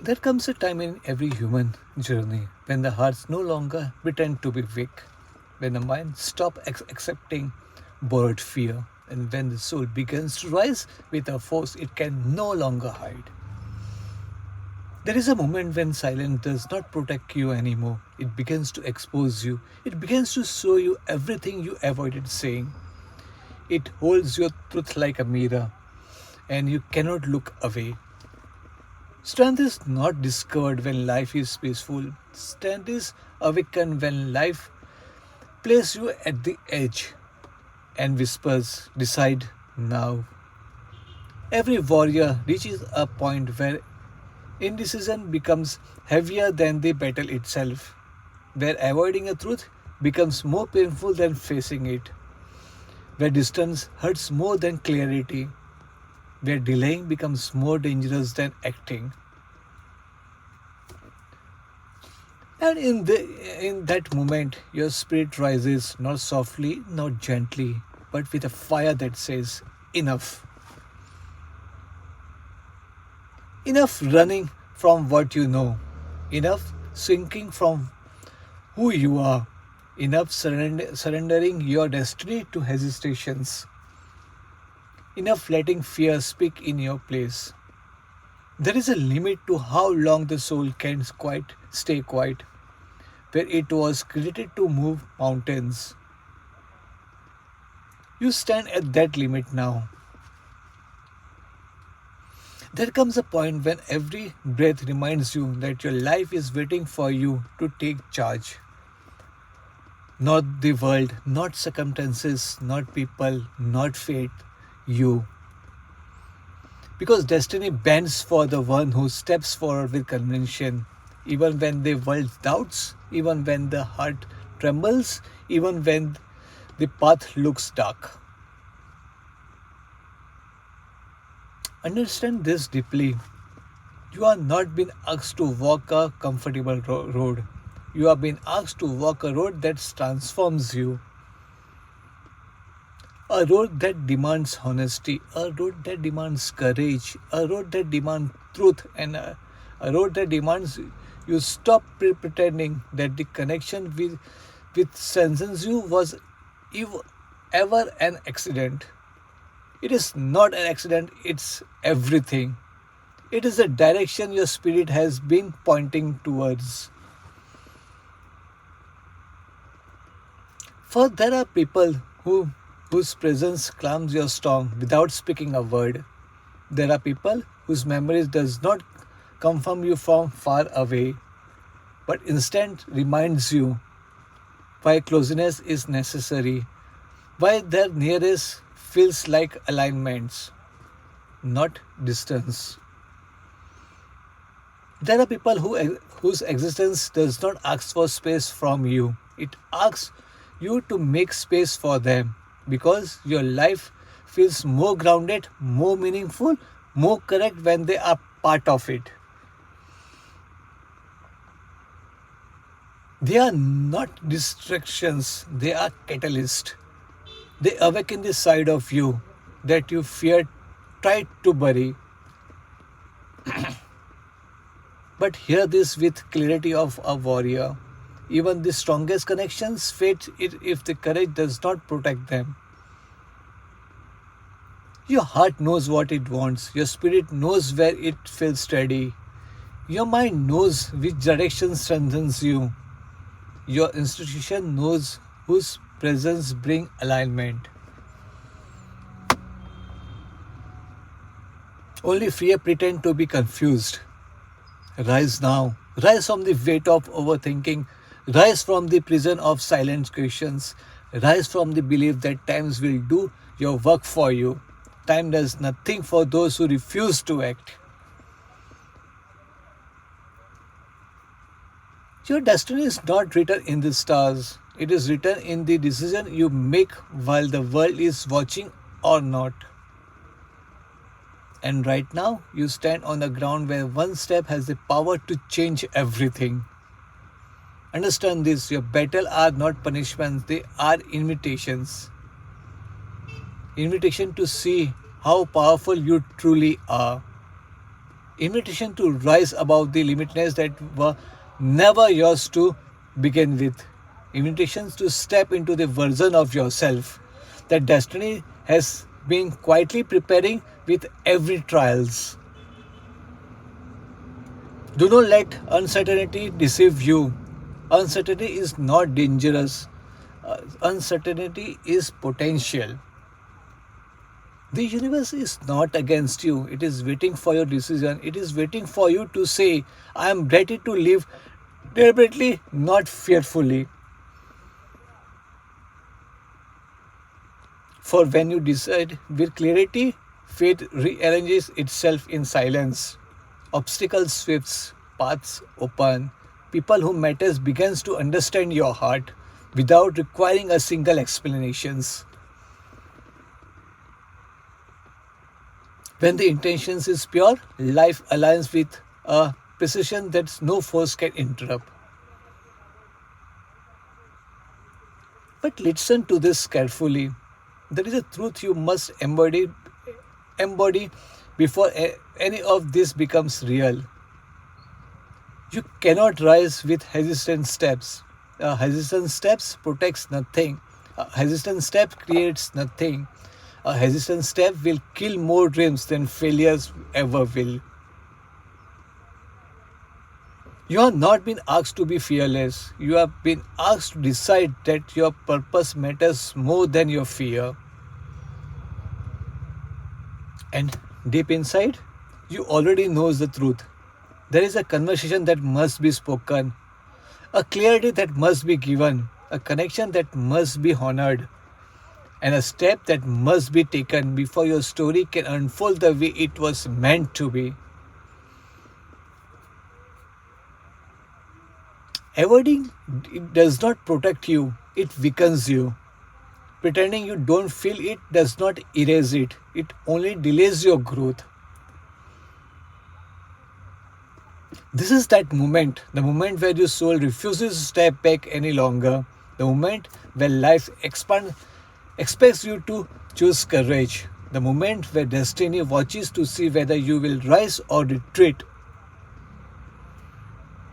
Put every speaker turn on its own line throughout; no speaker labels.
There comes a time in every human journey when the hearts no longer pretend to be weak, when the mind stops accepting borrowed fear, and when the soul begins to rise with a force it can no longer hide. There is a moment when silence does not protect you anymore. It begins to expose you. It begins to show you everything you avoided saying. It holds your truth like a mirror, and you cannot look away. Strength is not discovered when life is peaceful. Strength is awakened when life places you at the edge and whispers, decide now. Every warrior reaches a point where indecision becomes heavier than the battle itself, where avoiding a truth becomes more painful than facing it, where distance hurts more than clarity, where delaying becomes more dangerous than acting. And in that moment, your spirit rises not softly, not gently, but with a fire that says, enough. Enough running from what you know. Enough sinking from who you are. Enough surrendering your destiny to hesitations. Enough letting fear speak in your place. There is a limit to how long the soul can stay quiet, where it was created to move mountains. You stand at that limit now. There comes a point when every breath reminds you that your life is waiting for you to take charge. Not the world, not circumstances, not people, not fate, you. Because destiny bends for the one who steps forward with conviction, even when the world doubts, even when the heart trembles, even when the path looks dark. Understand this deeply. You are not being asked to walk a comfortable road. You are being asked to walk a road that transforms you. A road that demands honesty, a road that demands courage, a road that demands truth, and a road that demands you stop pretending that the connection with senses you was ever an accident. It is not an accident, it's everything. It is the direction your spirit has been pointing towards. For there are people whose presence calms your storm without speaking a word. There are people whose memories does not confirm you from far away, but instant reminds you why closeness is necessary, why their nearest feels like alignments, not distance. There are people whose existence does not ask for space from you. It asks you to make space for them because your life feels more grounded, more meaningful, more correct when they are part of it. They are not distractions, they are catalysts. They awaken the side of you that you feared, tried to bury. But hear this with clarity of a warrior. Even the strongest connections fade if the courage does not protect them. Your heart knows what it wants. Your spirit knows where it feels steady. Your mind knows which direction strengthens you. Your institution knows whose presence brings alignment. Only fear pretend to be confused. Rise now. Rise from the weight of overthinking. Rise from the prison of silent questions. Rise from the belief that times will do your work for you. Time does nothing for those who refuse to act. Your destiny is not written in the stars. It is written in the decision you make while the world is watching or not. And right now, you stand on the ground where one step has the power to change everything. Understand this, your battles are not punishments, they are invitations. Invitation to see how powerful you truly are. Invitation to rise above the limitness that were never yours to begin with. Invitations to step into the version of yourself that destiny has been quietly preparing with every trials. Do not let uncertainty deceive you. Uncertainty is not dangerous. Uncertainty is potential. The universe is not against you. It is waiting for your decision. It is waiting for you to say, I am ready to live deliberately, not fearfully. For when you decide with clarity, fate rearranges itself in silence. Obstacles sweeps, paths open. People who matters begins to understand your heart without requiring a single explanations. When the intentions is pure, life aligns with a precision that no force can interrupt. But listen to this carefully. There is a truth you must embody before any of this becomes real. You cannot rise with hesitant steps. Hesitant steps protects nothing. A hesitant step creates nothing. A hesitant step will kill more dreams than failures ever will. You have not been asked to be fearless. You have been asked to decide that your purpose matters more than your fear. And deep inside, you already knows the truth. There is a conversation that must be spoken, a clarity that must be given, a connection that must be honored, and a step that must be taken before your story can unfold the way it was meant to be. Avoiding it does not protect you, it weakens you. Pretending you don't feel it does not erase it, it only delays your growth. This is that moment, the moment where your soul refuses to step back any longer, the moment where life expects you to choose courage, the moment where destiny watches to see whether you will rise or retreat.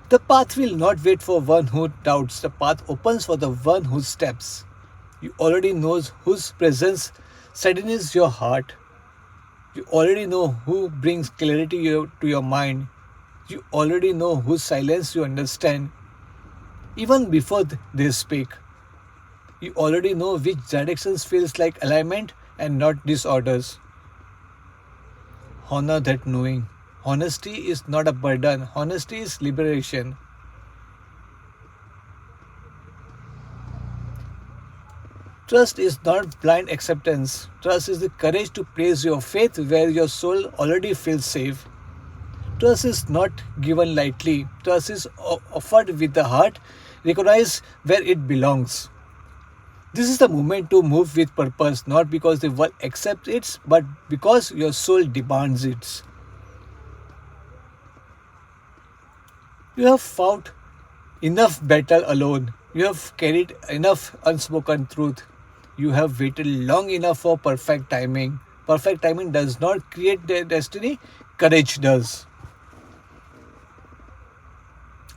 The path will not wait for one who doubts, the path opens for the one who steps. You already know whose presence steadies your heart. You already know who brings clarity to your mind. You already know whose silence you understand. Even before they speak, you already know which directions feels like alignment and not disorders. Honor that knowing. Honesty is not a burden. Honesty is liberation. Trust is not blind acceptance. Trust is the courage to place your faith where your soul already feels safe. Trust is not given lightly. Trust is offered with the heart, recognized where it belongs. This is the moment to move with purpose, not because the world accepts it, but because your soul demands it. You have fought enough battle alone. You have carried enough unspoken truth. You have waited long enough for perfect timing. Perfect timing does not create their destiny, courage does.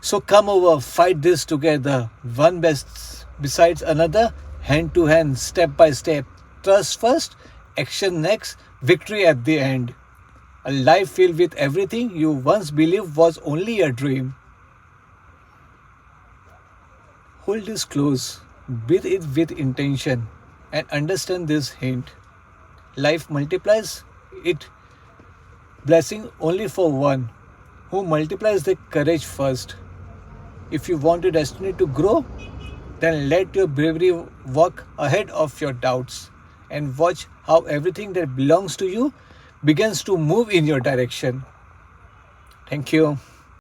So come over, fight this together, one best besides another, hand to hand, step by step. Trust first, action next, victory at the end. A life filled with everything you once believed was only a dream. Hold this close, breathe it with intention, and understand this hint. Life multiplies it blessing only for one who multiplies the courage first. If you want your destiny to grow, then let your bravery walk ahead of your doubts and watch how everything that belongs to you begins to move in your direction. Thank you.